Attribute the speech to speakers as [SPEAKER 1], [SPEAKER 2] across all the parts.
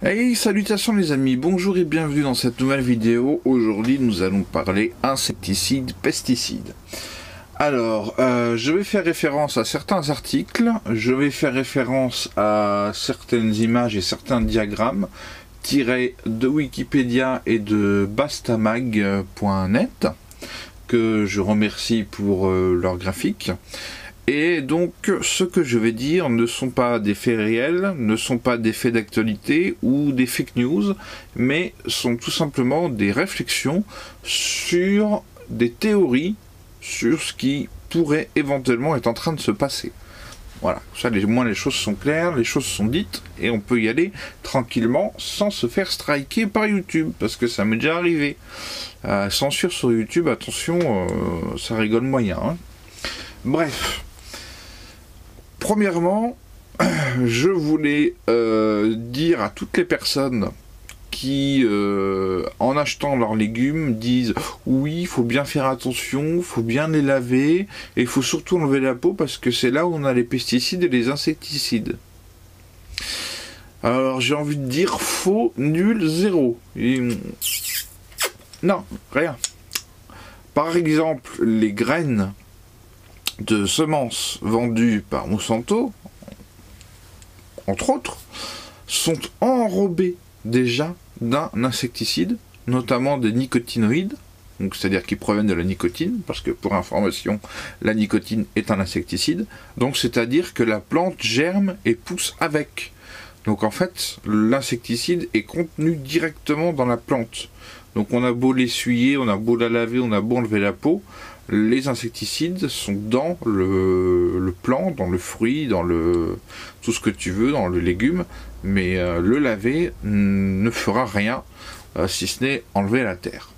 [SPEAKER 1] Hey, salutations les amis, bonjour et bienvenue dans cette nouvelle vidéo. Aujourd'hui nous allons parler insecticides, pesticides. Alors, je vais faire référence à certains articles, je vais faire référence à certaines images et certains diagrammes tirés de Wikipédia et de bastamag.net, que je remercie pour leur graphique. Et donc, ce que je vais dire ne sont pas des faits réels, ne sont pas des faits d'actualité ou des fake news, mais sont tout simplement des réflexions sur des théories, sur ce qui pourrait éventuellement être en train de se passer. Voilà, ça, au moins les choses sont claires, les choses sont dites, et on peut y aller tranquillement sans se faire striker par YouTube, parce que ça m'est déjà arrivé. Censure sur YouTube, attention, ça rigole moyen. Hein. Bref. Premièrement, je voulais dire à toutes les personnes qui, en achetant leurs légumes, disent « Oui, il faut bien faire attention, il faut bien les laver, et il faut surtout enlever la peau parce que c'est là où on a les pesticides et les insecticides. » Alors j'ai envie de dire faux, nul, zéro. Non, rien. Par exemple, les graines de semences vendues par Monsanto, entre autres, sont enrobées déjà d'un insecticide, notamment des nicotinoïdes, donc c'est-à-dire qui proviennent de la nicotine, parce que pour information, la nicotine est un insecticide, donc c'est-à-dire que la plante germe et pousse avec. Donc en fait, l'insecticide est contenu directement dans la plante. Donc on a beau l'essuyer, on a beau la laver, on a beau enlever la peau, les insecticides sont dans le plant, dans le fruit, dans tout ce que tu veux, dans le légume, mais le laver ne fera rien, si ce n'est enlever la terre.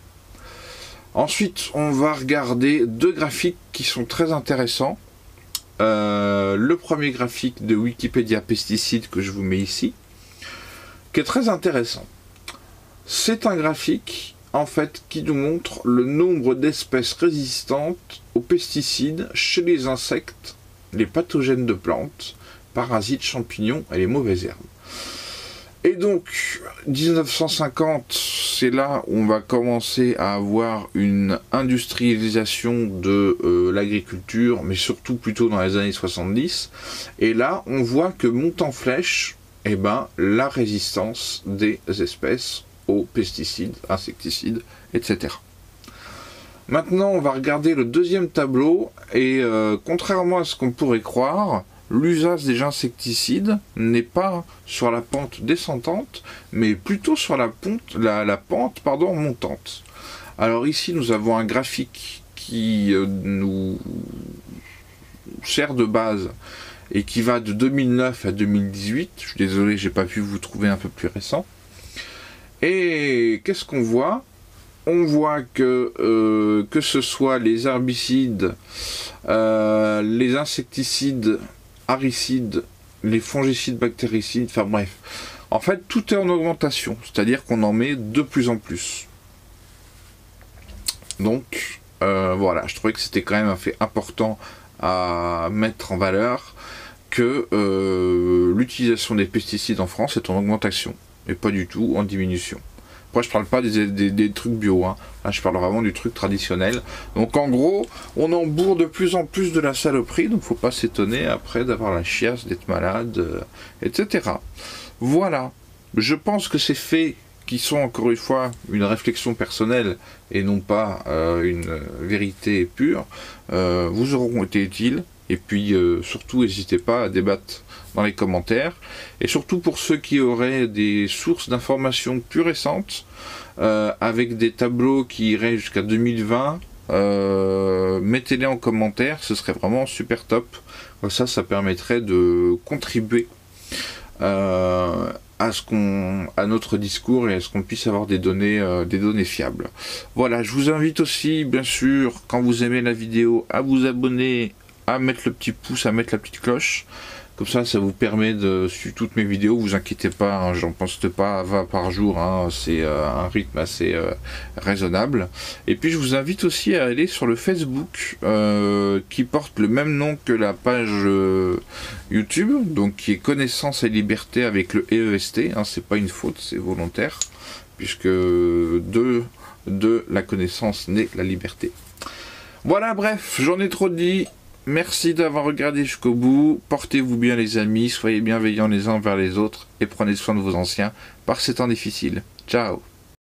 [SPEAKER 1] Ensuite, on va regarder deux graphiques qui sont très intéressants. Le premier graphique de Wikipédia pesticides que je vous mets ici, qui est très intéressant. C'est un graphique en fait qui nous montre le nombre d'espèces résistantes aux pesticides chez les insectes, les pathogènes de plantes, parasites, champignons et les mauvaises herbes. Et donc 1950, c'est là où on va commencer à avoir une industrialisation de l'agriculture, mais surtout plutôt dans les années 70. Et là, on voit que monte en flèche, la résistance des espèces aux pesticides, insecticides, etc. Maintenant, on va regarder le deuxième tableau, et contrairement à ce qu'on pourrait croire, l'usage des insecticides n'est pas sur la pente descendante, mais plutôt sur la pente montante. Alors ici, nous avons un graphique qui nous sert de base et qui va de 2009 à 2018. Je suis désolé, j'ai pas pu vous trouver un peu plus récent. Et qu'est-ce qu'on voit? On voit que ce soit les herbicides, les insecticides, haricides, les fongicides, bactéricides, enfin bref. En fait, tout est en augmentation, c'est-à-dire qu'on en met de plus en plus. Donc, voilà, je trouvais que c'était quand même un fait important à mettre en valeur, que l'utilisation des pesticides en France est en augmentation, et pas du tout en diminution. Après, je parle pas des trucs bio, hein. Là, je parle vraiment du truc traditionnel. Donc, en gros, on embourre de plus en plus de la saloperie, donc faut pas s'étonner après d'avoir la chiasse, d'être malade, etc. Voilà. Je pense que ces faits, qui sont encore une fois une réflexion personnelle et non pas une vérité pure, vous auront été utiles. Et puis, surtout, n'hésitez pas à débattre dans les commentaires. Et surtout pour ceux qui auraient des sources d'informations plus récentes, avec des tableaux qui iraient jusqu'à 2020, mettez-les en commentaire, ce serait vraiment super top. Ça permettrait de contribuer à notre discours et à ce qu'on puisse avoir des données fiables. Voilà, je vous invite aussi, bien sûr, quand vous aimez la vidéo, à vous abonner, à mettre le petit pouce, à mettre la petite cloche. Comme ça vous permet de suivre toutes mes vidéos. Vous inquiétez pas, hein, j'en poste pas à 20 par jour, hein, c'est un rythme assez raisonnable. Et puis je vous invite aussi à aller sur le Facebook qui porte le même nom que la page YouTube, donc qui est Connaissance et Liberté avec le EEST, hein, c'est pas une faute, c'est volontaire, puisque de la connaissance naît la liberté. Voilà, bref, j'en ai trop dit. Merci d'avoir regardé jusqu'au bout. Portez-vous bien les amis, soyez bienveillants les uns envers les autres et prenez soin de vos anciens par ces temps difficiles. Ciao.